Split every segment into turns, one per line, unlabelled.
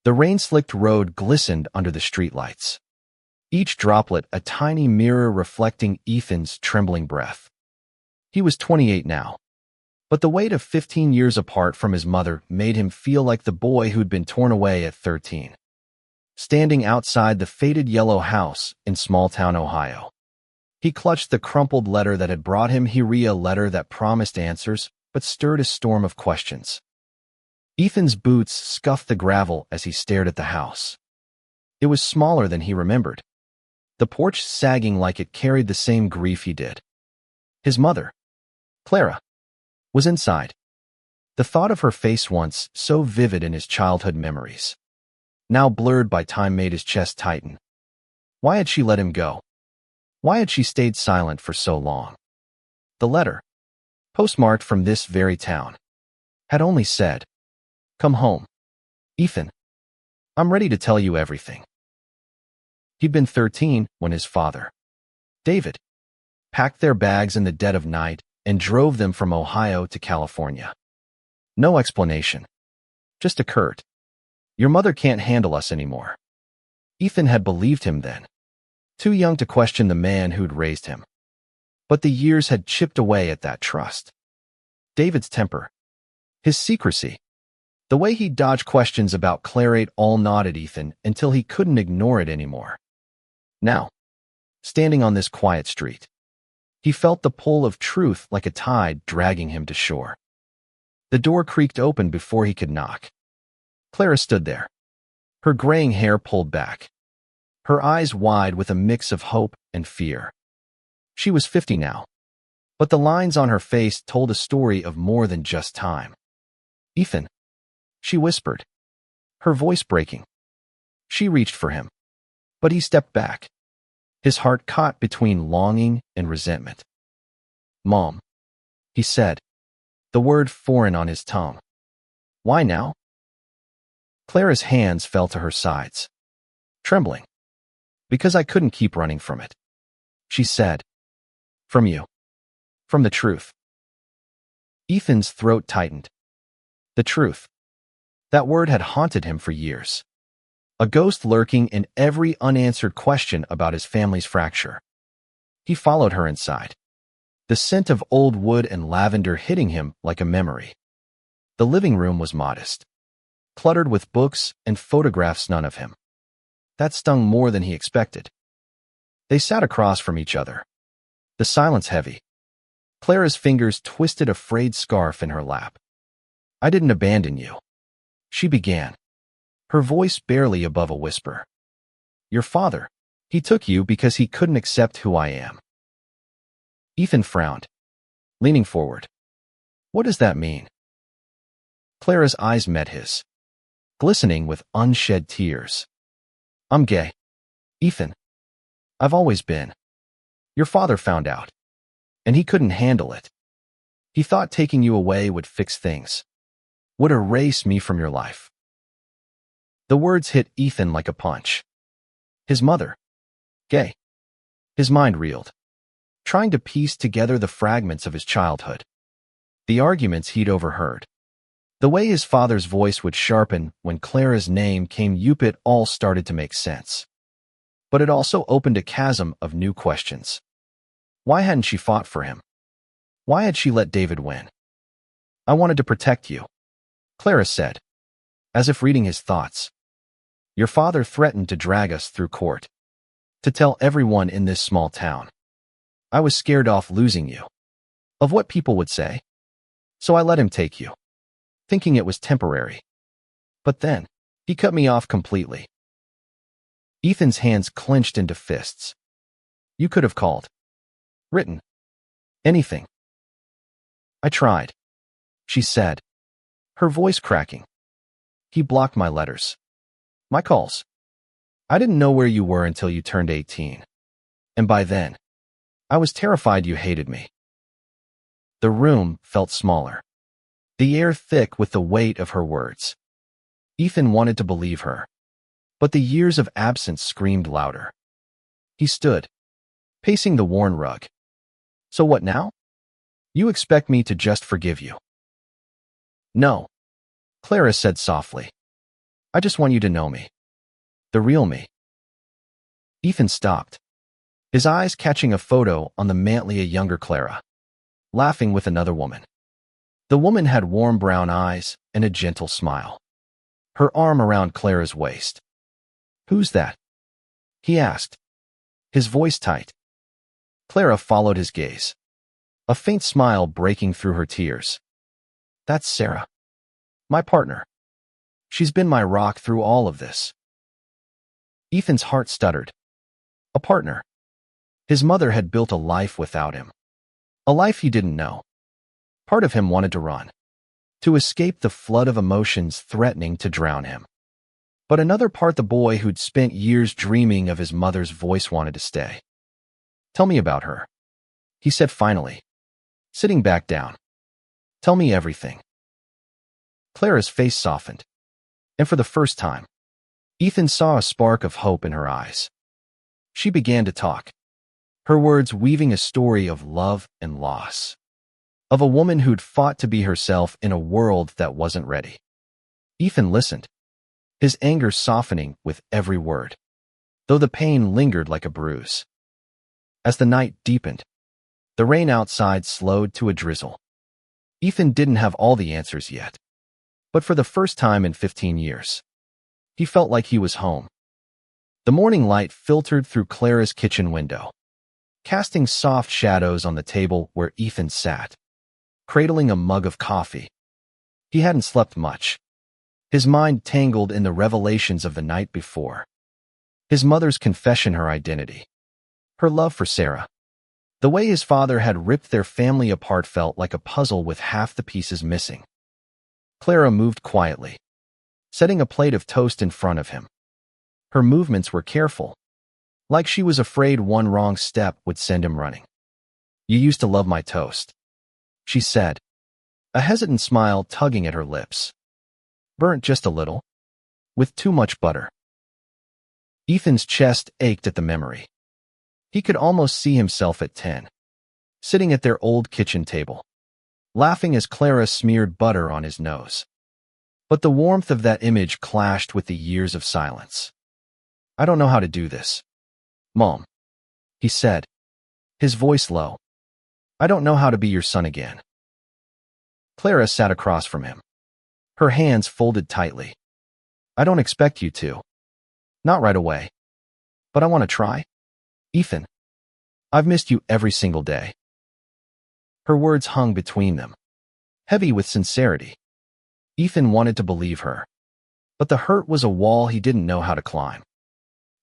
The rain-slicked road glistened under the streetlights, each droplet a tiny mirror reflecting Ethan's trembling breath. He was 28 now, but the weight of 15 years apart from his mother made him feel like the boy who'd been torn away at 13. Standing outside the faded yellow house in small-town Ohio, he clutched the crumpled letter that had brought him here, a letter that promised answers but stirred a storm of questions. Ethan's boots scuffed the gravel as he stared at the house. It was smaller than he remembered, the porch sagging like it carried the same grief he did. His mother, Clara, was inside. The thought of her face, once so vivid in his childhood memories, now blurred by time, made his chest tighten. Why had she let him go? Why had she stayed silent for so long? The letter, postmarked from this very town, had only said, "Come home, Ethan. I'm ready to tell you everything." He'd been 13 when his father, David, packed their bags in the dead of night and drove them from Ohio to California. No explanation, just a curt, "Your mother can't handle us anymore." Ethan had believed him then, too young to question the man who'd raised him. But the years had chipped away at that trust. David's temper, his secrecy, the way he dodged questions about Clara all gnawed at Ethan until he couldn't ignore it anymore. Now, standing on this quiet street, he felt the pull of truth like a tide dragging him to shore. The door creaked open before he could knock. Clara stood there, her graying hair pulled back, her eyes wide with a mix of hope and fear. She was 50 now, but the lines on her face told a story of more than just time. "Ethan," she whispered, her voice breaking. She reached for him, but he stepped back, his heart caught between longing and resentment. "Mom," he said, the word foreign on his tongue. "Why now?" Clara's hands fell to her sides, trembling. "Because I couldn't keep running from it," she said. "From you. From the truth." Ethan's throat tightened. The truth. That word had haunted him for years. A ghost lurking in every unanswered question about his family's fracture. He followed her inside, the scent of old wood and lavender hitting him like a memory. The living room was modest, cluttered with books and photographs, none of him. That stung more than he expected. They sat across from each other, the silence heavy. Clara's fingers twisted a frayed scarf in her lap. "I didn't abandon you," she began, her voice barely above a whisper. "Your father, he took you because he couldn't accept who I am." Ethan frowned, leaning forward. "What does that mean?" Clara's eyes met his, glistening with unshed tears. "I'm gay, Ethan. I've always been. Your father found out, and he couldn't handle it. He thought taking you away would fix things, would erase me from your life." The words hit Ethan like a punch. His mother, gay. His mind reeled, trying to piece together the fragments of his childhood. The arguments he'd overheard, the way his father's voice would sharpen when Clara's name came up, it all started to make sense. But it also opened a chasm of new questions. Why hadn't she fought for him? Why had she let David win? "I wanted to protect you," Clara said, as if reading his thoughts. "Your father threatened to drag us through court, to tell everyone in this small town. I was scared off losing you, of what people would say. So I let him take you, thinking it was temporary. But then, he cut me off completely." Ethan's hands clenched into fists. "You could have called, written, anything." "I tried," she said, her voice cracking. "He blocked my letters, my calls. I didn't know where you were until you turned 18. And by then, I was terrified you hated me." The room felt smaller, the air thick with the weight of her words. Ethan wanted to believe her, but the years of absence screamed louder. He stood, pacing the worn rug. "So what now? You expect me to just forgive you?" "No," Clara said softly. I just want you to know me. The real me. Ethan stopped, his eyes catching a photo on the mantel of a younger Clara, laughing with another woman. The woman had warm brown eyes and a gentle smile, her arm around Clara's waist. "Who's that?" he asked, his voice tight. Clara followed his gaze, a faint smile breaking through her tears. "That's Sarah, my partner. She's been my rock through all of this." Ethan's heart stuttered. A partner. His mother had built a life without him, a life he didn't know. Part of him wanted to run, to escape the flood of emotions threatening to drown him. But another part, the boy who'd spent years dreaming of his mother's voice, wanted to stay. "Tell me about her," he said finally, sitting back down. "Tell me everything." Clara's face softened, and for the first time, Ethan saw a spark of hope in her eyes. She began to talk, her words weaving a story of love and loss, of a woman who'd fought to be herself in a world that wasn't ready. Ethan listened, his anger softening with every word, though the pain lingered like a bruise. As the night deepened, the rain outside slowed to a drizzle. Ethan didn't have all the answers yet, but for the first time in 15 years, he felt like he was home. The morning light filtered through Clara's kitchen window, casting soft shadows on the table where Ethan sat, cradling a mug of coffee. He hadn't slept much, his mind tangled in the revelations of the night before. His mother's confession, her identity, her love for Sarah. The way his father had ripped their family apart felt like a puzzle with half the pieces missing. Clara moved quietly, setting a plate of toast in front of him. Her movements were careful, like she was afraid one wrong step would send him running. "You used to love my toast," she said, a hesitant smile tugging at her lips. "Burnt just a little, with too much butter." Ethan's chest ached at the memory. He could almost see himself at 10, sitting at their old kitchen table, laughing as Clara smeared butter on his nose. But the warmth of that image clashed with the years of silence. "I don't know how to do this, Mom," he said, his voice low. "I don't know how to be your son again." Clara sat across from him, her hands folded tightly. "I don't expect you to. Not right away. But I want to try. Ethan, I've missed you every single day." Her words hung between them, heavy with sincerity. Ethan wanted to believe her, but the hurt was a wall he didn't know how to climb.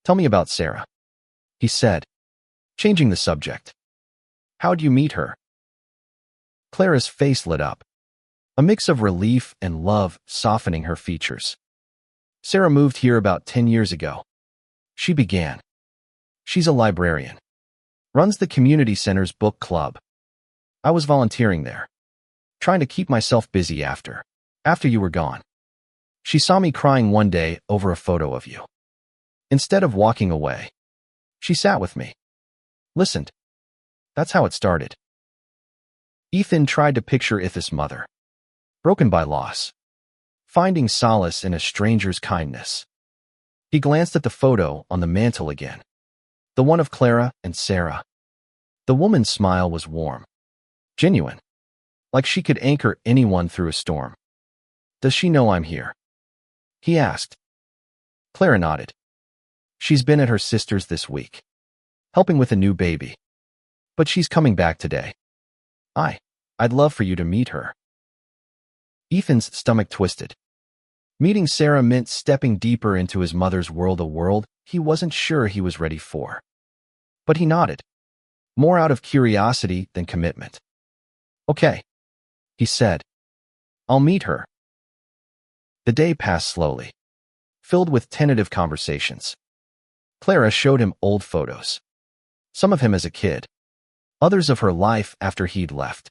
"Tell me about Sarah," he said, changing the subject. "How'd you meet her?" Clara's face lit up, a mix of relief and love softening her features. "Sarah moved here about 10 years ago," she began. "She's a librarian, runs the community center's book club. I was volunteering there, trying to keep myself busy after you were gone. She saw me crying one day over a photo of you. Instead of walking away, she sat with me, listened. That's how it started." Ethan tried to picture Itha's mother, broken by loss, finding solace in a stranger's kindness. He glanced at the photo on the mantel again, the one of Clara and Sarah. The woman's smile was warm, genuine, like she could anchor anyone through a storm. "Does she know I'm here?" he asked. Clara nodded. "She's been at her sister's this week, helping with a new baby. But she's coming back today. I'd love for you to meet her." Ethan's stomach twisted. Meeting Sarah meant stepping deeper into his mother's world, a world he wasn't sure he was ready for. But he nodded, more out of curiosity than commitment. "Okay," he said. "I'll meet her." The day passed slowly, filled with tentative conversations. Clara showed him old photos, some of him as a kid, others of her life after he'd left.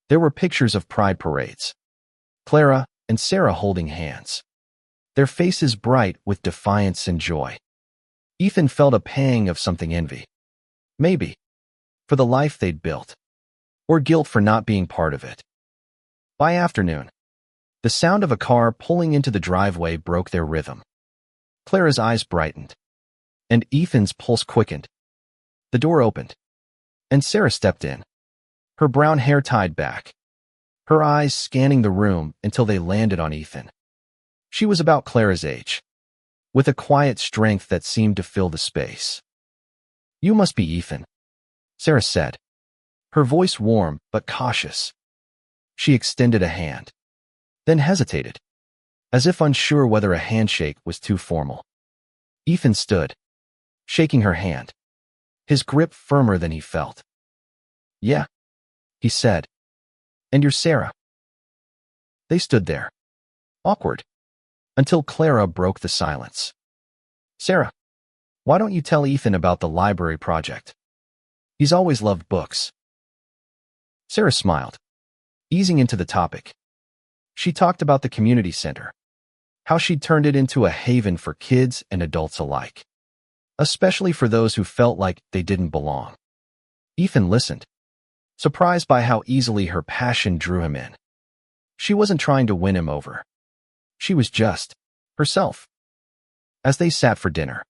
There were pictures of pride parades, Clara and Sarah holding hands, their faces bright with defiance and joy. Ethan felt a pang of something envy. Maybe for the life they'd built, or guilt for not being part of it. By afternoon, The sound of a car pulling into the driveway broke their rhythm. Clara's eyes brightened, and Ethan's pulse quickened. The door opened, and Sarah stepped in, her brown hair tied back, her eyes scanning the room until they landed on Ethan. She was about Clara's age, with a quiet strength that seemed to fill the space. "You must be Ethan," Sarah said, her voice warm but cautious. She extended a hand, then hesitated, as if unsure whether a handshake was too formal. Ethan stood, shaking her hand, his grip firmer than he felt. "Yeah," he said. "And you're Sarah." They stood there, awkward, until Clara broke the silence. "Sarah, why don't you tell Ethan about the library project? He's always loved books." Sarah smiled, easing into the topic. She talked about the community center, how she'd turned it into a haven for kids and adults alike, especially for those who felt like they didn't belong. Ethan listened, surprised by how easily her passion drew him in. She wasn't trying to win him over. She was just herself. As they sat for dinner,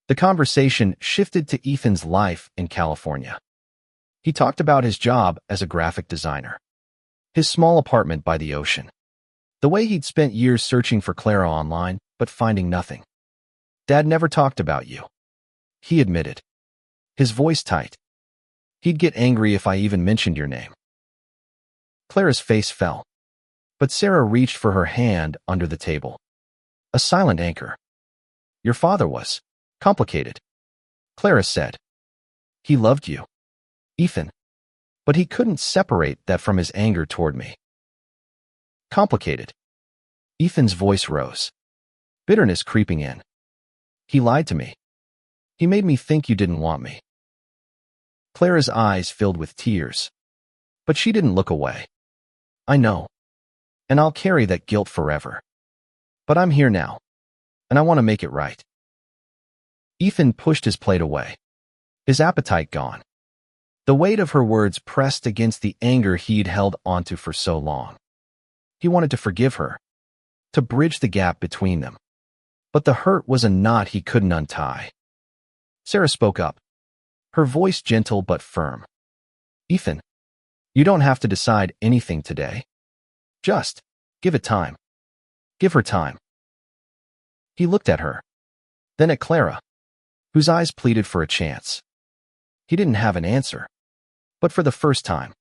the conversation shifted to Ethan's life in California. He talked about his job as a graphic designer, his small apartment by the ocean, the way he'd spent years searching for Clara online, but finding nothing. "Dad never talked about you," he admitted, his voice tight. "He'd get angry if I even mentioned your name." Clara's face fell, but Sarah reached for her hand under the table. A silent anchor. "Your father was complicated," Clara said. "He loved you, Ethan, but he couldn't separate that from his anger toward me." "Complicated." Ethan's voice rose, bitterness creeping in. "He lied to me. He made me think you didn't want me." Clara's eyes filled with tears, but she didn't look away. "I know, and I'll carry that guilt forever. But I'm here now, and I want to make it right." Ethan pushed his plate away, his appetite gone. The weight of her words pressed against the anger he'd held onto for so long. He wanted to forgive her, to bridge the gap between them. But the hurt was a knot he couldn't untie. Sarah spoke up, her voice gentle but firm. "Ethan, you don't have to decide anything today. Just give it time. Give her time." He looked at her, then at Clara, whose eyes pleaded for a chance. He didn't have an answer, but for the first time,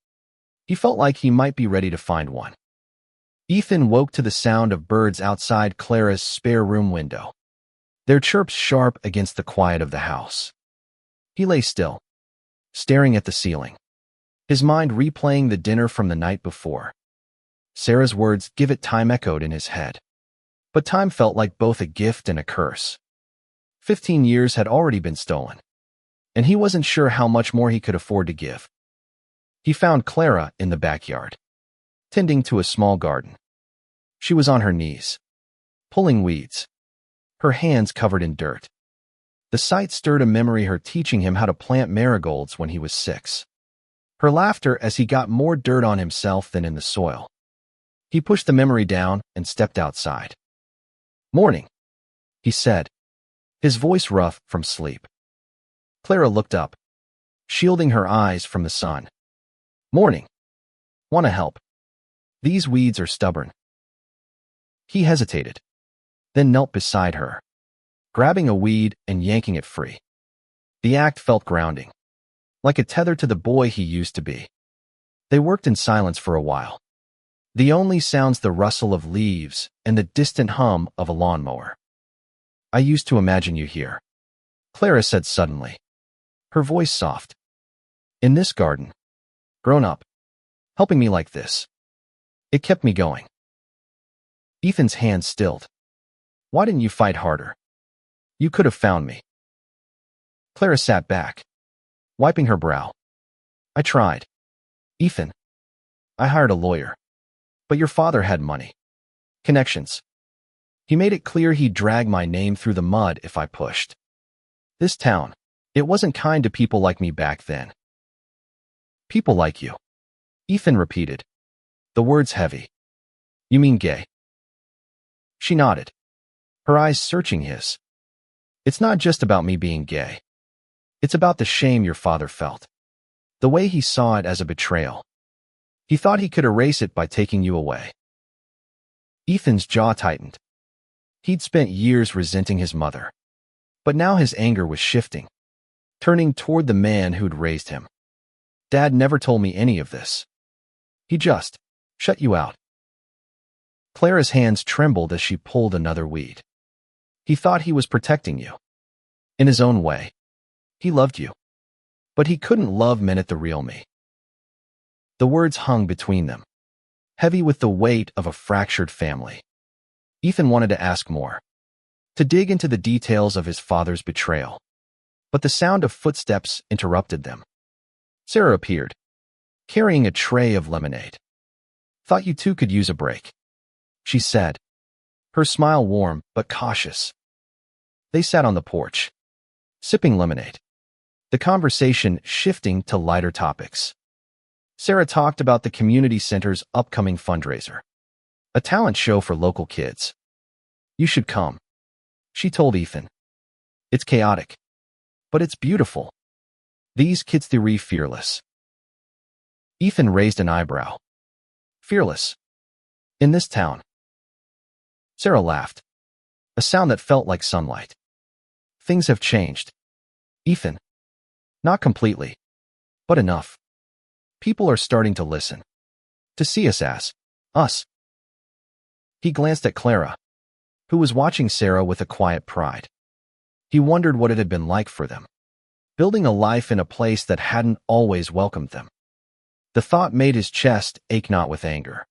he felt like he might be ready to find one. Ethan woke to the sound of birds outside Clara's spare room window, their chirps sharp against the quiet of the house. He lay still, staring at the ceiling, his mind replaying the dinner from the night before. Sarah's words, "Give it time," echoed in his head. But time felt like both a gift and a curse. 15 years had already been stolen, and he wasn't sure how much more he could afford to give. He found Clara in the backyard, tending to a small garden. She was on her knees, pulling weeds, her hands covered in dirt. The sight stirred a memory, her teaching him how to plant marigolds when he was 6. Her laughter as he got more dirt on himself than in the soil. He pushed the memory down and stepped outside. "Morning," he said, his voice rough from sleep. Clara looked up, shielding her eyes from the sun. "Morning. Want to help? These weeds are stubborn." He hesitated, then knelt beside her, grabbing a weed and yanking it free. The act felt grounding, like a tether to the boy he used to be. They worked in silence for a while, the only sounds the rustle of leaves and the distant hum of a lawnmower. "I used to imagine you here," Clara said suddenly, her voice soft. "In this garden, grown up, helping me like this. It kept me going." Ethan's hand stilled. "Why didn't you fight harder? You could have found me." Clara sat back, wiping her brow. "I tried. Ethan, I hired a lawyer. But your father had money. Connections. He made it clear he'd drag my name through the mud if I pushed. This town, it wasn't kind to people like me back then." "People like you," Ethan repeated, the words heavy. You mean gay? She nodded, her eyes searching his. It's not just about me being gay. It's about the shame your father felt. The way he saw it as a betrayal. He thought he could erase it by taking you away. Ethan's jaw tightened. He'd spent years resenting his mother. But now his anger was shifting, turning toward the man who'd raised him. Dad never told me any of this. He just shut you out. Clara's hands trembled as she pulled another weed. He thought he was protecting you. In his own way. He loved you. But he couldn't love men at the real me. The words hung between them, heavy with the weight of a fractured family. Ethan wanted to ask more, to dig into the details of his father's betrayal. But the sound of footsteps interrupted them. Sarah appeared, carrying a tray of lemonade. Thought you two could use a break, she said, her smile warm but cautious. They sat on the porch, sipping lemonade, the conversation shifting to lighter topics. Sarah talked about the community center's upcoming fundraiser, a talent show for local kids. You should come, she told Ethan. It's chaotic, but it's beautiful. These kids are fearless. Ethan raised an eyebrow. Fearless? In this town? Sarah laughed, a sound that felt like sunlight. Things have changed. Ethan. Not completely, but enough. People are starting to listen, to see us as us. He glanced at Clara, who was watching Sarah with a quiet pride. He wondered what it had been like for them, building a life in a place that hadn't always welcomed them. The thought made his chest ache, not with anger,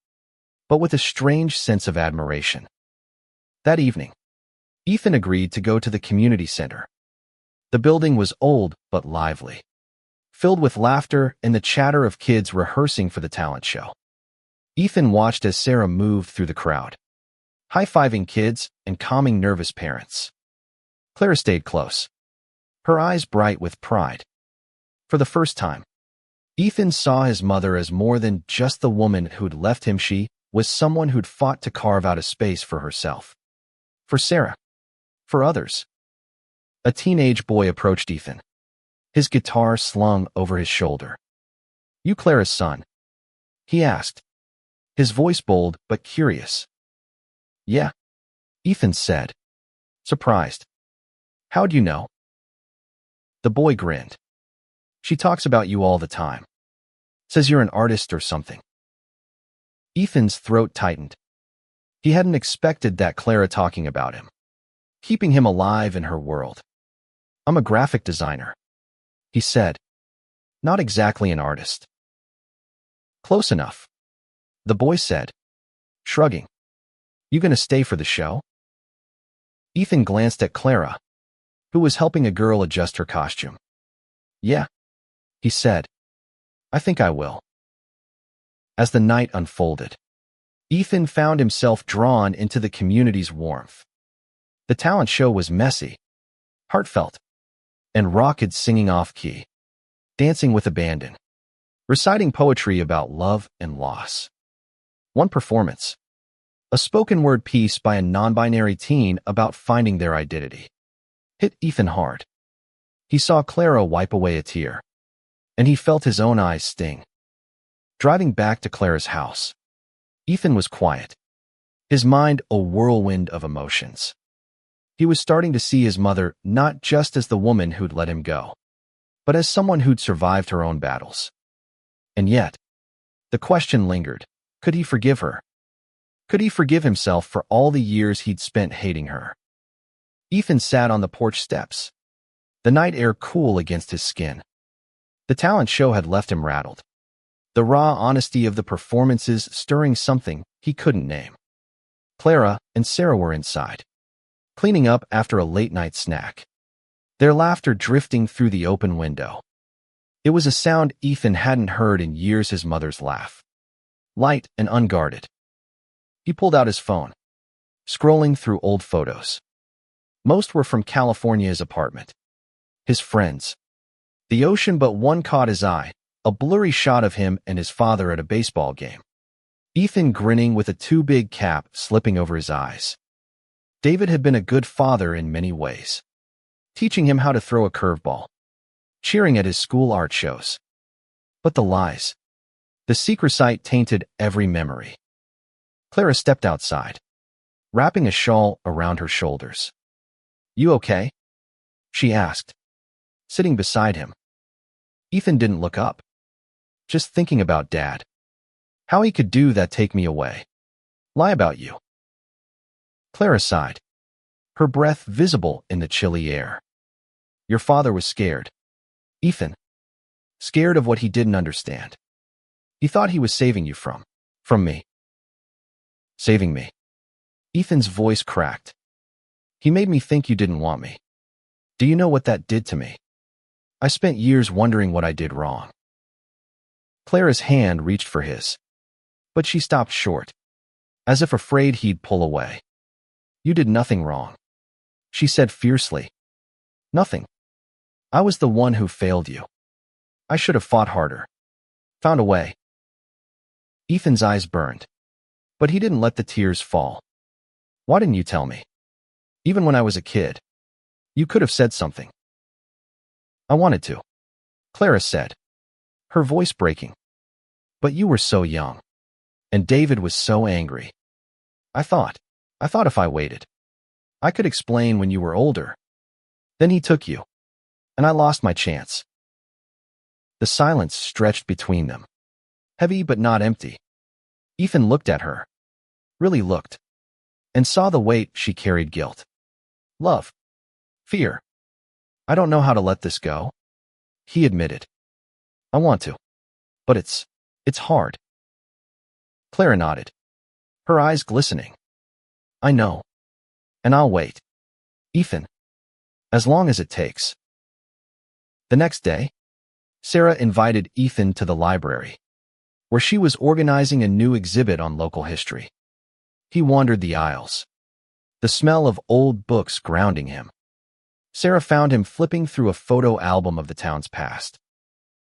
but with a strange sense of admiration. That evening, Ethan agreed to go to the community center. The building was old but lively, filled with laughter and the chatter of kids rehearsing for the talent show. Ethan watched as Sarah moved through the crowd, high-fiving kids and calming nervous parents. Clara stayed close, her eyes bright with pride. For the first time, Ethan saw his mother as more than just the woman who'd left him. She was someone who'd fought to carve out a space for herself. For Sarah. For others. A teenage boy approached Ethan, his guitar slung over his shoulder. You Clara's son? He asked, his voice bold but curious. Yeah, Ethan said, surprised. How'd you know? The boy grinned. She talks about you all the time. Says you're an artist or something. Ethan's throat tightened. He hadn't expected that Clara talking about him, keeping him alive in her world. I'm a graphic designer, he said. Not exactly an artist. Close enough, the boy said, shrugging. You gonna stay for the show? Ethan glanced at Clara, who was helping a girl adjust her costume. Yeah, he said. I think I will. As the night unfolded, Ethan found himself drawn into the community's warmth. The talent show was messy, heartfelt, and raw kids singing off-key, dancing with abandon, reciting poetry about love and loss. One performance, a spoken-word piece by a non-binary teen about finding their identity, hit Ethan hard. He saw Clara wipe away a tear, and he felt his own eyes sting. Driving back to Clara's house, Ethan was quiet, his mind a whirlwind of emotions. He was starting to see his mother not just as the woman who'd let him go, but as someone who'd survived her own battles. And yet, the question lingered, could he forgive her? Could he forgive himself for all the years he'd spent hating her? Ethan sat on the porch steps, the night air cool against his skin. The talent show had left him rattled, the raw honesty of the performances stirring something he couldn't name. Clara and Sarah were inside, cleaning up after a late-night snack, their laughter drifting through the open window. It was a sound Ethan hadn't heard in years, his mother's laugh, light and unguarded. He pulled out his phone, scrolling through old photos. Most were from California's apartment, his friends, the ocean, but one caught his eye, a blurry shot of him and his father at a baseball game. Ethan grinning with a too big cap slipping over his eyes. David had been a good father in many ways, teaching him how to throw a curveball, cheering at his school art shows. But the lies, the secret sight tainted every memory. Clara stepped outside, wrapping a shawl around her shoulders. "You okay?" she asked, sitting beside him. Ethan didn't look up, just thinking about Dad. How he could do that, take me away, lie about you. Clara sighed, her breath visible in the chilly air. Your father was scared, Ethan. Scared of what he didn't understand. He thought he was saving you from me. Saving me. Ethan's voice cracked. He made me think you didn't want me. Do you know what that did to me? I spent years wondering what I did wrong. Clara's hand reached for his, but she stopped short, as if afraid he'd pull away. You did nothing wrong, she said fiercely. Nothing. I was the one who failed you. I should have fought harder. Found a way. Ethan's eyes burned, but he didn't let the tears fall. Why didn't you tell me? Even when I was a kid. You could have said something. I wanted to, Clara said, her voice breaking. But you were so young, and David was so angry. I thought if I waited, I could explain when you were older. Then he took you, and I lost my chance. The silence stretched between them, heavy but not empty. Ethan looked at her, really looked, and saw the weight she carried: guilt, love, fear. I don't know how to let this go, he admitted. I want to, but it's hard. Clara nodded, her eyes glistening. I know, and I'll wait, Ethan, as long as it takes. The next day, Sarah invited Ethan to the library, where she was organizing a new exhibit on local history. He wandered the aisles, the smell of old books grounding him. Sarah found him flipping through a photo album of the town's past,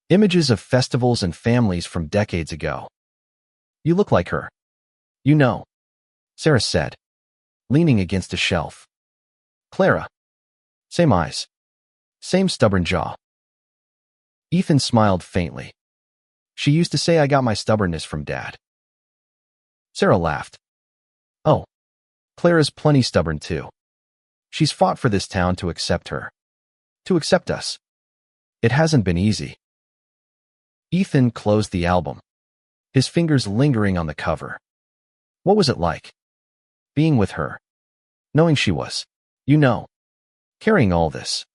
images of festivals and families from decades ago. You look like her. You know, Sarah said, leaning against a shelf. Clara. Same eyes. Same stubborn jaw. Ethan smiled faintly. She used to say I got my stubbornness from Dad. Sarah laughed. Oh, Clara's plenty stubborn too. She's fought for this town to accept her. To accept us. It hasn't been easy. Ethan closed the album, his fingers lingering on the cover. What was it like? Being with her. Knowing she was, carrying all this.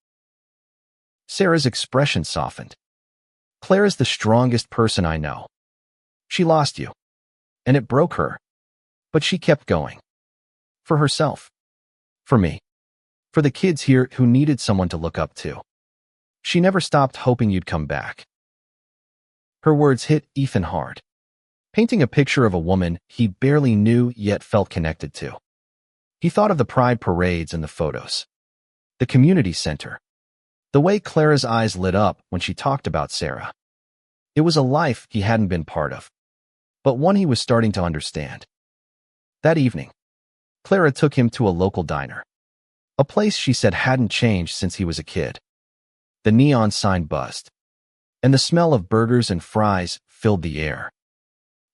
Sarah's expression softened. Clara's the strongest person I know. She lost you, and it broke her. But she kept going. For herself. For me. For the kids here who needed someone to look up to. She never stopped hoping you'd come back. Her words hit Ethan hard, painting a picture of a woman he barely knew yet felt connected to. He thought of the pride parades and the photos, the community center, the way Clara's eyes lit up when she talked about Sarah. It was a life he hadn't been part of, but one he was starting to understand. That evening, Clara took him to a local diner, a place she said hadn't changed since he was a kid. The neon sign buzzed, and the smell of burgers and fries filled the air.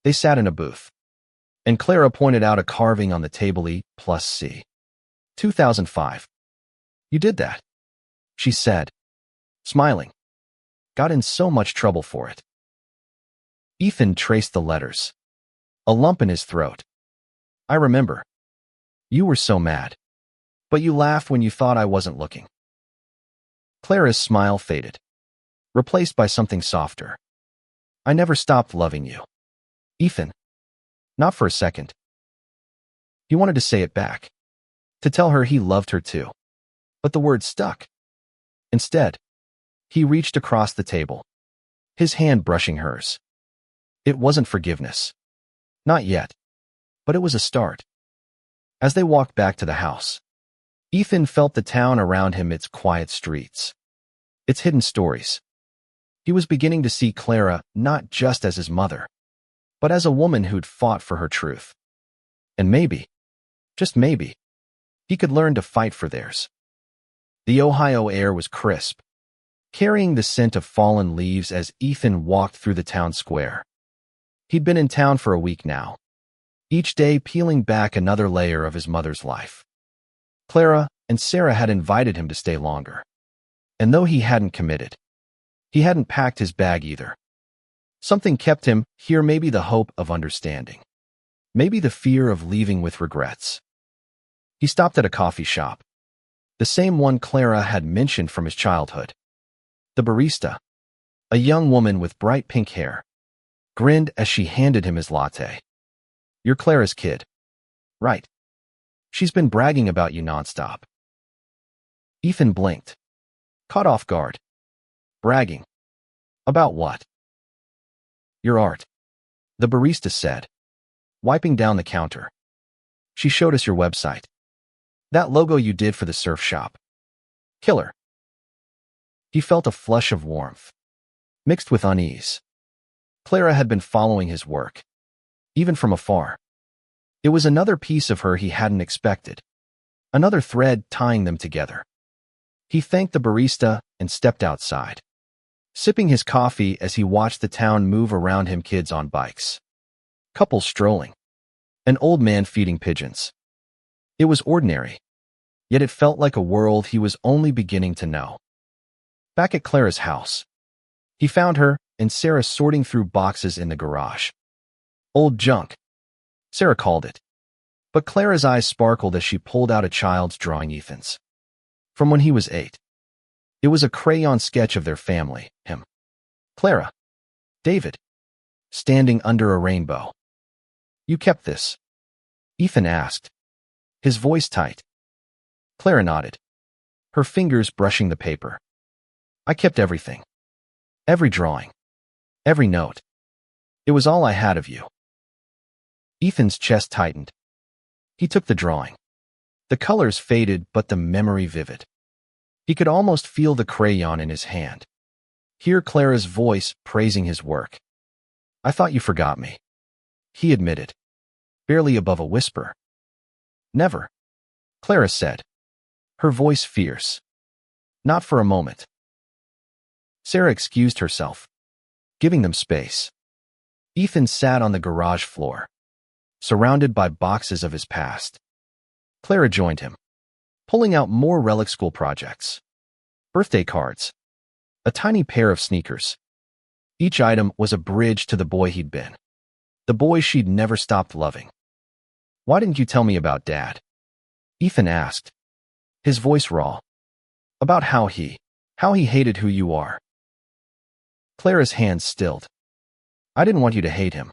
They sat in a booth, and Clara pointed out a carving on the table: E+C. 2005. You did that, she said, smiling. Got in so much trouble for it. Ethan traced the letters, a lump in his throat. I remember. You were so mad, but you laughed when you thought I wasn't looking. Clara's smile faded, replaced by something softer. I never stopped loving you, Ethan. Not for a second. He wanted to say it back, to tell her he loved her too, but the words stuck. Instead, he reached across the table, his hand brushing hers. It wasn't forgiveness. Not yet, but it was a start. As they walked back to the house, Ethan felt the town around him, its quiet streets, its hidden stories. He was beginning to see Clara not just as his mother, but as a woman who'd fought for her truth. And maybe, just maybe, he could learn to fight for theirs. The Ohio air was crisp, carrying the scent of fallen leaves as Ethan walked through the town square. He'd been in town for a week now, each day peeling back another layer of his mother's life. Clara and Sarah had invited him to stay longer. And though he hadn't committed, he hadn't packed his bag either. Something kept him here, maybe the hope of understanding, maybe the fear of leaving with regrets. He stopped at a coffee shop, the same one Clara had mentioned from his childhood. The barista, a young woman with bright pink hair, grinned as she handed him his latte. "You're Clara's kid, right? She's been bragging about you nonstop." Ethan blinked, caught off guard. Bragging? About what? "Your art," the barista said, wiping down the counter. "She showed us your website. That logo you did for the surf shop. Killer." He felt a flush of warmth, mixed with unease. Clara had been following his work, even from afar. It was another piece of her he hadn't expected, another thread tying them together. He thanked the barista and stepped outside, sipping his coffee as he watched the town move around him, kids on bikes, couples strolling, an old man feeding pigeons. It was ordinary, yet it felt like a world he was only beginning to know. Back at Clara's house, he found her and Sarah sorting through boxes in the garage. Old junk, Sarah called it. But Clara's eyes sparkled as she pulled out a child's drawing, Ethan's, from when he was 8. It was a crayon sketch of their family, him, Clara, David, standing under a rainbow. "You kept this?" Ethan asked, his voice tight. Clara nodded, her fingers brushing the paper. "I kept everything. Every drawing. Every note. It was all I had of you." Ethan's chest tightened. He took the drawing. The colors faded, but the memory vivid. He could almost feel the crayon in his hand, hear Clara's voice praising his work. "I thought you forgot me," he admitted, barely above a whisper. "Never," Clara said, her voice fierce. "Not for a moment." Sarah excused herself, giving them space. Ethan sat on the garage floor, surrounded by boxes of his past. Clara joined him, pulling out more relic school projects, birthday cards, a tiny pair of sneakers. Each item was a bridge to the boy he'd been, the boy she'd never stopped loving. "Why didn't you tell me about Dad?" Ethan asked, his voice raw. "About how he hated who you are." Clara's hands stilled. "I didn't want you to hate him.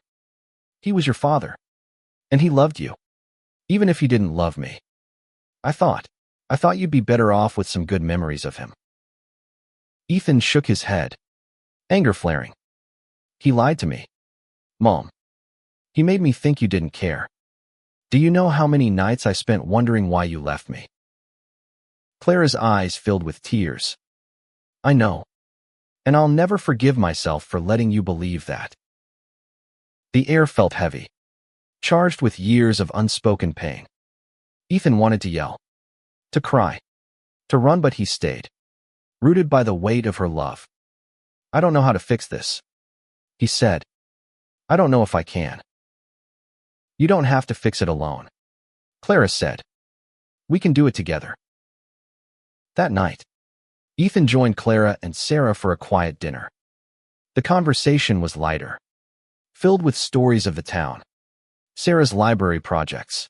He was your father, and he loved you, even if he didn't love me. I thought you'd be better off with some good memories of him." Ethan shook his head, anger flaring. "He lied to me, Mom. He made me think you didn't care. Do you know how many nights I spent wondering why you left me?" Clara's eyes filled with tears. "I know, and I'll never forgive myself for letting you believe that." The air felt heavy, charged with years of unspoken pain. Ethan wanted to yell, to cry, to run, but he stayed, rooted by the weight of her love. "I don't know how to fix this," he said. "I don't know if I can." "You don't have to fix it alone," Clara said. "We can do it together." That night, Ethan joined Clara and Sarah for a quiet dinner. The conversation was lighter, filled with stories of the town, Sarah's library projects,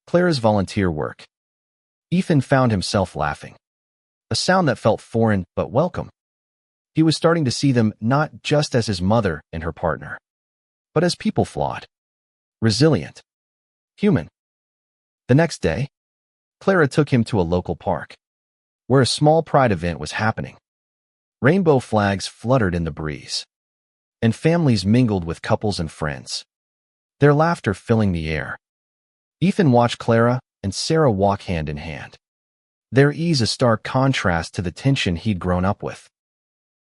Clara's volunteer work. Ethan found himself laughing, a sound that felt foreign but welcome. He was starting to see them not just as his mother and her partner, but as people flawed, resilient, human. The next day, Clara took him to a local park, where a small pride event was happening. Rainbow flags fluttered in the breeze, and families mingled with couples and friends, their laughter filling the air. Ethan watched Clara and Sarah walk hand in hand, their ease a stark contrast to the tension he'd grown up with.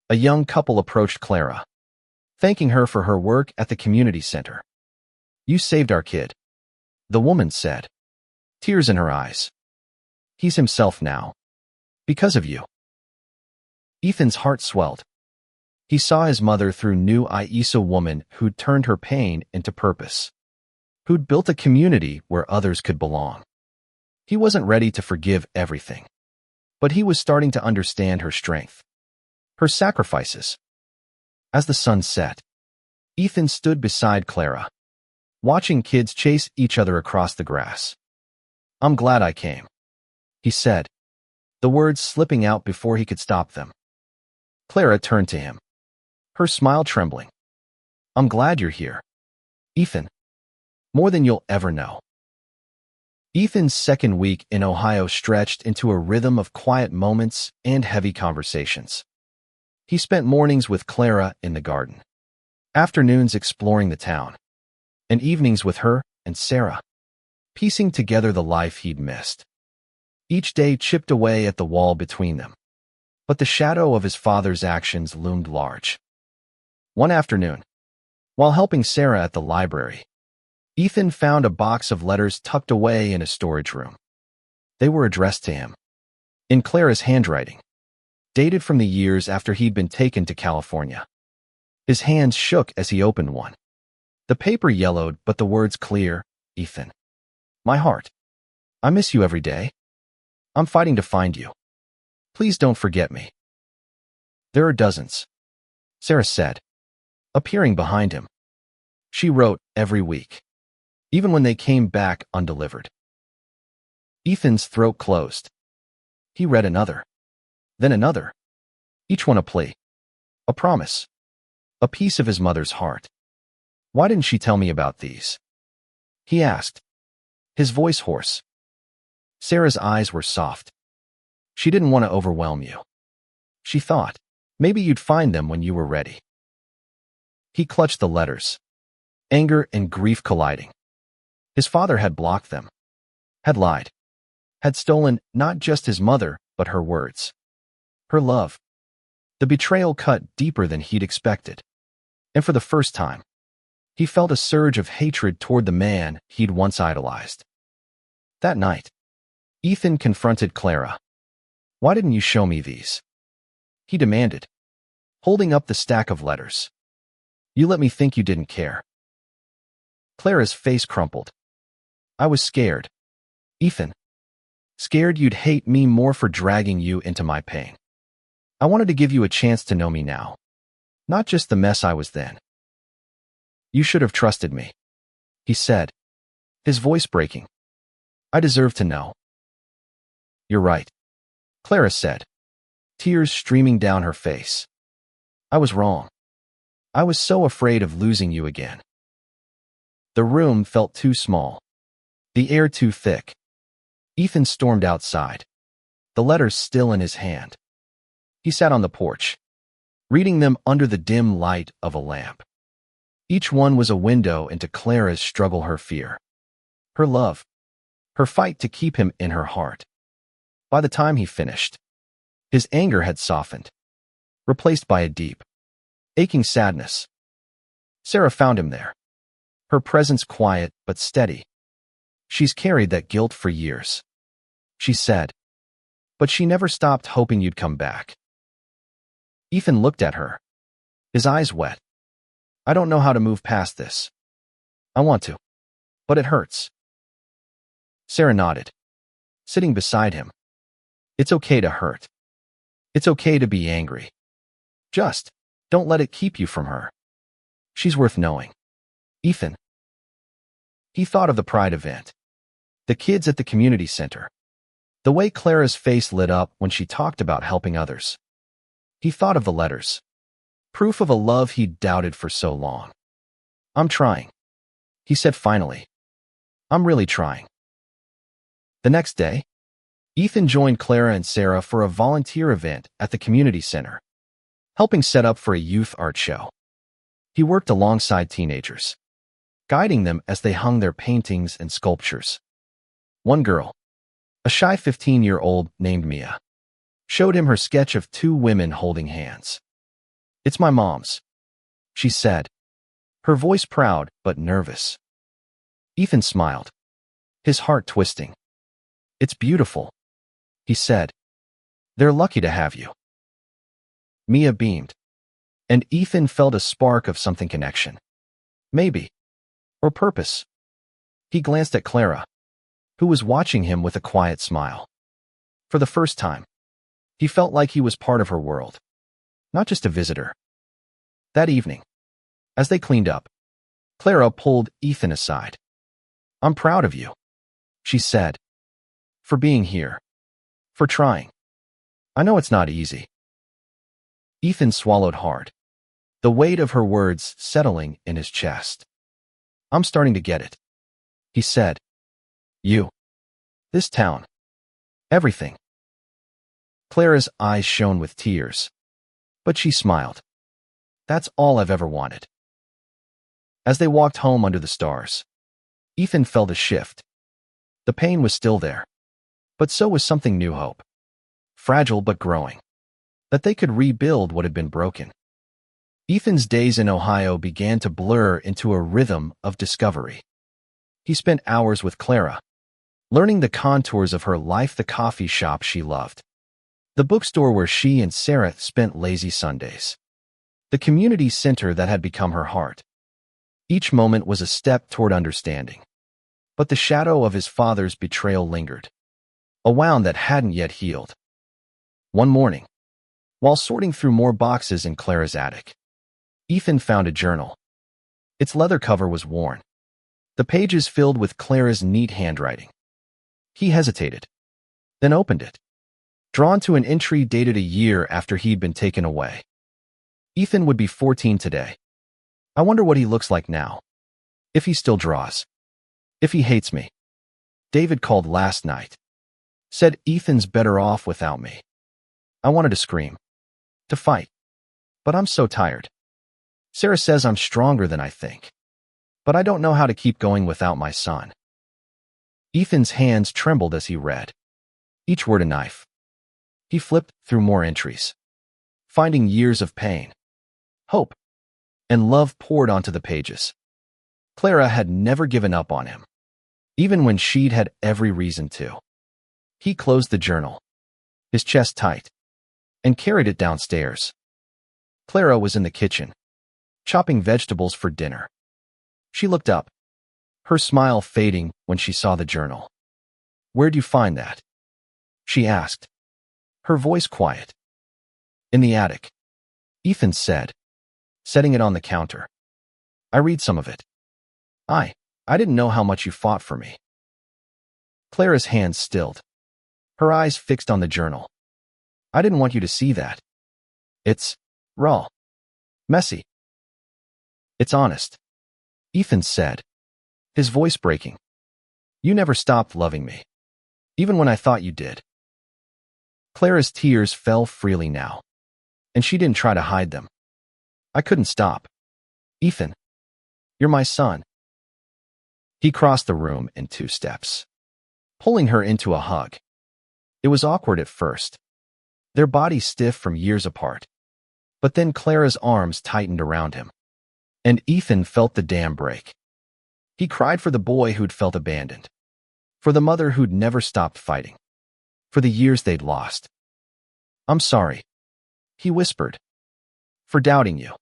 A young couple approached Clara, thanking her for her work at the community center. "You saved our kid," the woman said, tears in her eyes. "He's himself now. Because of you." Ethan's heart swelled. He saw his mother through new eyes, a woman who'd turned her pain into purpose, who'd built a community where others could belong. He wasn't ready to forgive everything, but he was starting to understand her strength, her sacrifices. As the sun set, Ethan stood beside Clara, watching kids chase each other across the grass. "I'm glad I came," he said, the words slipping out before he could stop them. Clara turned to him, her smile trembling. "I'm glad you're here, Ethan. More than you'll ever know." Ethan's second week in Ohio stretched into a rhythm of quiet moments and heavy conversations. He spent mornings with Clara in the garden, afternoons exploring the town, and evenings with her and Sarah, piecing together the life he'd missed. Each day chipped away at the wall between them, but the shadow of his father's actions loomed large. One afternoon, while helping Sarah at the library, Ethan found a box of letters tucked away in a storage room. They were addressed to him, in Clara's handwriting, dated from the years after he'd been taken to California. His hands shook as he opened one. The paper yellowed, but the words clear: "Ethan, my heart. I miss you every day. I'm fighting to find you. Please don't forget me." "There are dozens," Sarah said, appearing behind him. She wrote every week, even when they came back undelivered. Ethan's throat closed. He read another, then another, each one a plea, a promise, a piece of his mother's heart. "Why didn't she tell me about these?" he asked, his voice hoarse. Sarah's eyes were soft. "She didn't want to overwhelm you. She thought maybe you'd find them when you were ready." He clutched the letters, anger and grief colliding. His father had blocked them, had lied, had stolen not just his mother, but her words, her love. The betrayal cut deeper than he'd expected, and for the first time, he felt a surge of hatred toward the man he'd once idolized. That night, Ethan confronted Clara. "Why didn't you show me these?" he demanded, holding up the stack of letters. "You let me think you didn't care." Clara's face crumpled. "I was scared, Ethan. Scared you'd hate me more for dragging you into my pain. I wanted to give you a chance to know me now, not just the mess I was then." "You should have trusted me," he said, his voice breaking. "I deserve to know." "You're right," Clara said, tears streaming down her face. "I was wrong. I was so afraid of losing you again." The room felt too small, the air too thick. Ethan stormed outside, the letters still in his hand. He sat on the porch, reading them under the dim light of a lamp. Each one was a window into Clara's struggle, her fear, her love, her fight to keep him in her heart. By the time he finished, his anger had softened, replaced by a deep, aching sadness. Sarah found him there, her presence quiet but steady. "She's carried that guilt for years," she said, "but she never stopped hoping you'd come back." Ethan looked at her, his eyes wet. "I don't know how to move past this. I want to, but it hurts." Sarah nodded, sitting beside him. "It's okay to hurt. It's okay to be angry. Just don't let it keep you from her. She's worth knowing, Ethan." He thought of the Pride event, the kids at the community center, the way Clara's face lit up when she talked about helping others. He thought of the letters, proof of a love he'd doubted for so long. "I'm trying," he said finally. "I'm really trying." The next day, Ethan joined Clara and Sarah for a volunteer event at the community center, helping set up for a youth art show. He worked alongside teenagers, guiding them as they hung their paintings and sculptures. One girl, a shy 15-year-old named Mia, showed him her sketch of two women holding hands. "It's my mom's," she said, her voice proud but nervous. Ethan smiled, his heart twisting. It's beautiful, he said. They're lucky to have you. Mia beamed, and Ethan felt a spark of something connection. Maybe. Or purpose. He glanced at Clara, who was watching him with a quiet smile. For the first time, he felt like he was part of her world, not just a visitor. That evening, as they cleaned up, Clara pulled Ethan aside. I'm proud of you, she said, for being here, for trying. I know it's not easy. Ethan swallowed hard, the weight of her words settling in his chest. I'm starting to get it, he said. You. This town. Everything. Clara's eyes shone with tears, but she smiled. That's all I've ever wanted. As they walked home under the stars, Ethan felt a shift. The pain was still there, but so was something new hope. Fragile but growing. That they could rebuild what had been broken. Ethan's days in Ohio began to blur into a rhythm of discovery. He spent hours with Clara, learning the contours of her life, the coffee shop she loved, the bookstore where she and Sarah spent lazy Sundays, the community center that had become her heart. Each moment was a step toward understanding. But the shadow of his father's betrayal lingered, a wound that hadn't yet healed. One morning, while sorting through more boxes in Clara's attic, Ethan found a journal. Its leather cover was worn, the pages filled with Clara's neat handwriting. He hesitated, then opened it, drawn to an entry dated a year after he'd been taken away. Ethan would be 14 today. I wonder what he looks like now. If he still draws. If he hates me. David called last night. Said Ethan's better off without me. I wanted to scream. To fight. But I'm so tired. Sarah says I'm stronger than I think. But I don't know how to keep going without my son. Ethan's hands trembled as he read. Each word a knife. He flipped through more entries, finding years of pain, hope, and love poured onto the pages. Clara had never given up on him, even when she'd had every reason to. He closed the journal, his chest tight, and carried it downstairs. Clara was in the kitchen, chopping vegetables for dinner. She looked up, her smile fading when she saw the journal. Where'd you find that? She asked, her voice quiet. In the attic, Ethan said, setting it on the counter. I read some of it. I didn't know how much you fought for me. Clara's hands stilled, her eyes fixed on the journal. I didn't want you to see that. It's raw, messy. It's honest, Ethan said, his voice breaking. You never stopped loving me, even when I thought you did. Clara's tears fell freely now, and she didn't try to hide them. I couldn't stop. Ethan, you're my son. He crossed the room in 2 steps, pulling her into a hug. It was awkward at first, their bodies stiff from years apart. But then Clara's arms tightened around him, and Ethan felt the dam break. He cried for the boy who'd felt abandoned, for the mother who'd never stopped fighting, for the years they'd lost. I'm sorry, he whispered, for doubting you.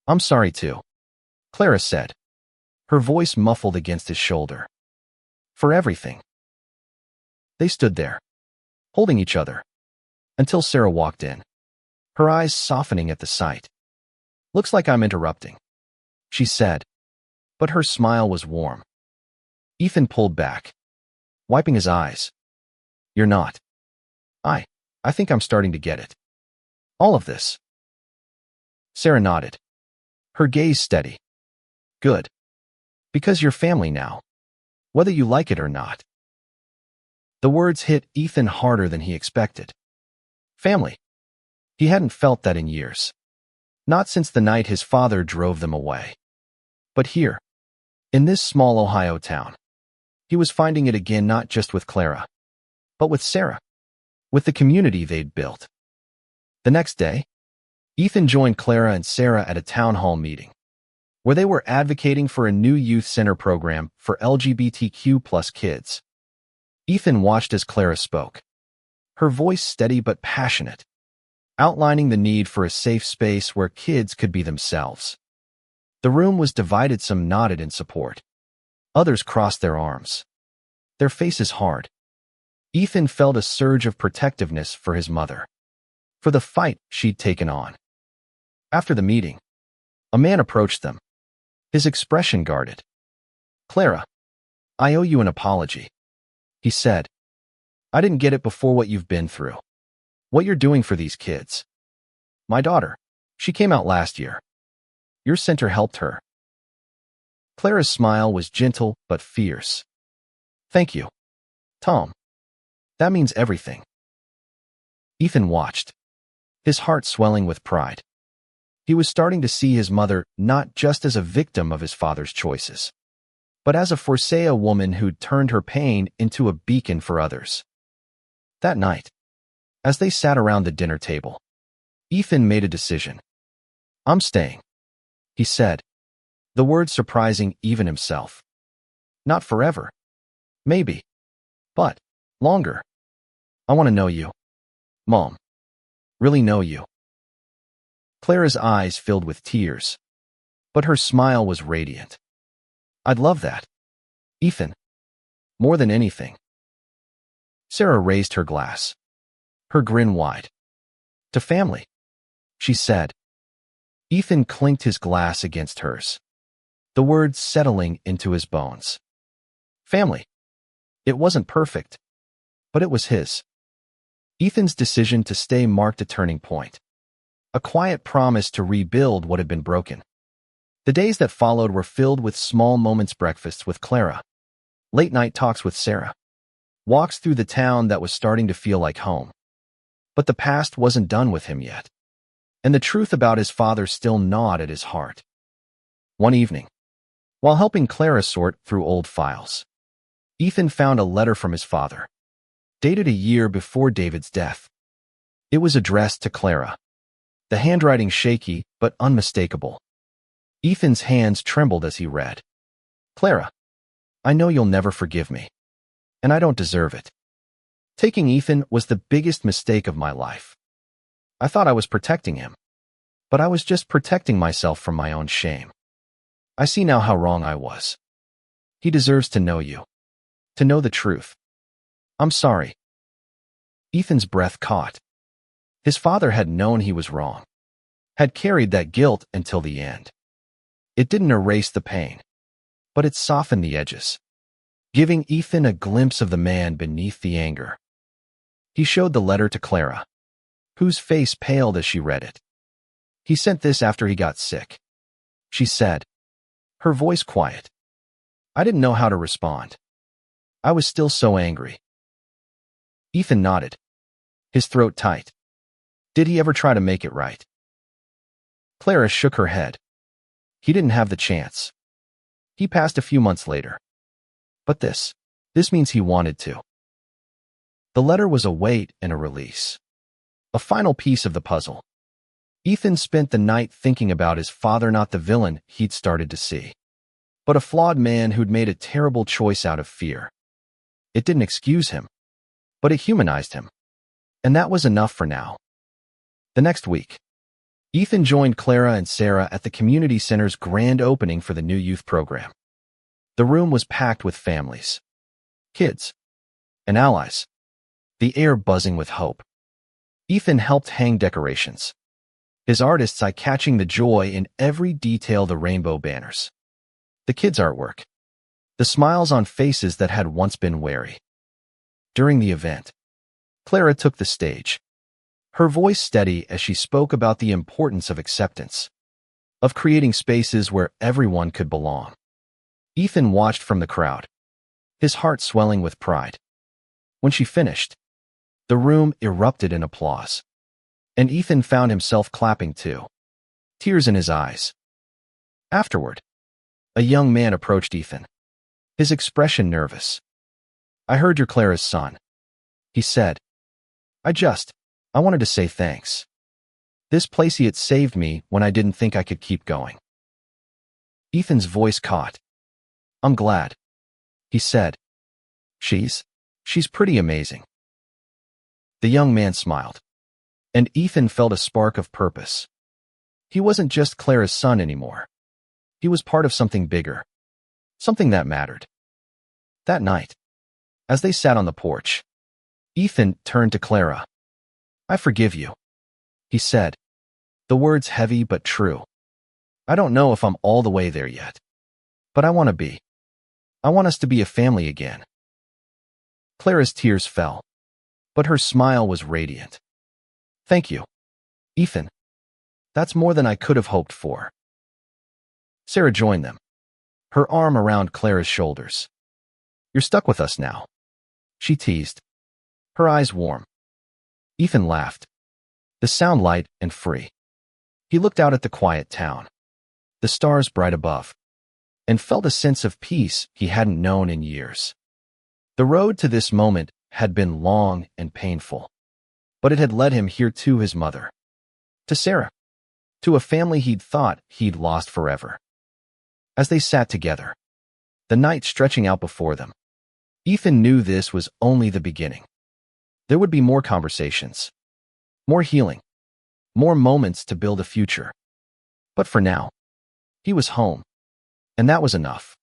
I'm sorry too, Clara said, her voice muffled against his shoulder. For everything. They stood there, holding each other, until Sarah walked in, her eyes softening at the sight. Looks like I'm interrupting, she said, but her smile was warm. Ethan pulled back, wiping his eyes. You're not. I think I'm starting to get it. All of this. Sarah nodded, her gaze steady. Good. Because you're family now, whether you like it or not. The words hit Ethan harder than he expected. Family. He hadn't felt that in years. Not since the night his father drove them away. But here, in this small Ohio town, he was finding it again, not just with Clara, but with Sarah, with the community they'd built. The next day, Ethan joined Clara and Sarah at a town hall meeting, where they were advocating for a new youth center program for LGBTQ plus kids. Ethan watched as Clara spoke, her voice steady but passionate, outlining the need for a safe space where kids could be themselves. The room was divided. Some nodded in support. Others crossed their arms, their faces hard. Ethan felt a surge of protectiveness for his mother, for the fight she'd taken on. After the meeting, a man approached them, his expression guarded. "Clara, I owe you an apology," he said. "I didn't get it before what you've been through, what you're doing for these kids. My daughter, she came out last year. Your center helped her." Clara's smile was gentle but fierce. "Thank you, Tom. That means everything." Ethan watched, his heart swelling with pride. He was starting to see his mother not just as a victim of his father's choices, but as a Forsea woman who'd turned her pain into a beacon for others. That night, as they sat around the dinner table, Ethan made a decision. "I'm staying," he said, the word surprising even himself. "Not forever. Maybe. But longer. I want to know you, Mom. Really know you." Clara's eyes filled with tears, but her smile was radiant. "I'd love that, Ethan. More than anything." Sarah raised her glass, her grin wide. "To family," she said. Ethan clinked his glass against hers, the words settling into his bones. Family. It wasn't perfect, but it was his. Ethan's decision to stay marked a turning point, a quiet promise to rebuild what had been broken. The days that followed were filled with small moments: breakfasts with Clara, late-night talks with Sarah, walks through the town that was starting to feel like home. But the past wasn't done with him yet, and the truth about his father still gnawed at his heart. One evening, while helping Clara sort through old files, Ethan found a letter from his father, dated a year before David's death. It was addressed to Clara, the handwriting shaky but unmistakable. Ethan's hands trembled as he read. "Clara, I know you'll never forgive me, and I don't deserve it. Taking Ethan was the biggest mistake of my life. I thought I was protecting him, but I was just protecting myself from my own shame. I see now how wrong I was. He deserves to know you, to know the truth. I'm sorry." Ethan's breath caught. His father had known he was wrong, had carried that guilt until the end. It didn't erase the pain, but it softened the edges, giving Ethan a glimpse of the man beneath the anger. He showed the letter to Clara, whose face paled as she read it. "He sent this after he got sick," she said, her voice quiet. "I didn't know how to respond. I was still so angry." Ethan nodded, his throat tight. "Did he ever try to make it right?" Clara shook her head. "He didn't have the chance. He passed a few months later. But this means he wanted to." The letter was a weight and a release, a final piece of the puzzle. Ethan spent the night thinking about his father, not the villain he'd started to see, but a flawed man who'd made a terrible choice out of fear. It didn't excuse him, but it humanized him, and that was enough for now. The next week, Ethan joined Clara and Sarah at the community center's grand opening for the new youth program. The room was packed with families, kids, and allies, the air buzzing with hope. Ethan helped hang decorations, his artist's eye catching the joy in every detail: the rainbow banners, the kids' artwork, the smiles on faces that had once been wary. During the event, Clara took the stage, her voice steady as she spoke about the importance of acceptance, of creating spaces where everyone could belong. Ethan watched from the crowd, his heart swelling with pride. When she finished, the room erupted in applause, and Ethan found himself clapping too, tears in his eyes. Afterward, a young man approached Ethan, his expression nervous. "I heard you're Clara's son," he said. I wanted to say thanks." This place it saved me when I didn't think I could keep going. Ethan's voice caught. I'm glad, he said. She's pretty amazing. The young man smiled, and Ethan felt a spark of purpose. He wasn't just Clara's son anymore. He was part of something bigger, something that mattered. That night, as they sat on the porch, Ethan turned to Clara. I forgive you, he said, the words heavy but true. I don't know if I'm all the way there yet, but I want to be. I want us to be a family again. Clara's tears fell, but her smile was radiant. Thank you, Ethan. That's more than I could have hoped for. Sarah joined them, her arm around Clara's shoulders. You're stuck with us now, she teased, her eyes warm. Ethan laughed, the sound light and free. He looked out at the quiet town, the stars bright above, and felt a sense of peace he hadn't known in years. The road to this moment had been long and painful, but it had led him here to his mother, to Sarah, to a family he'd thought he'd lost forever. As they sat together, the night stretching out before them, Ethan knew this was only the beginning. There would be more conversations, more healing, more moments to build a future. But for now, he was home, and that was enough.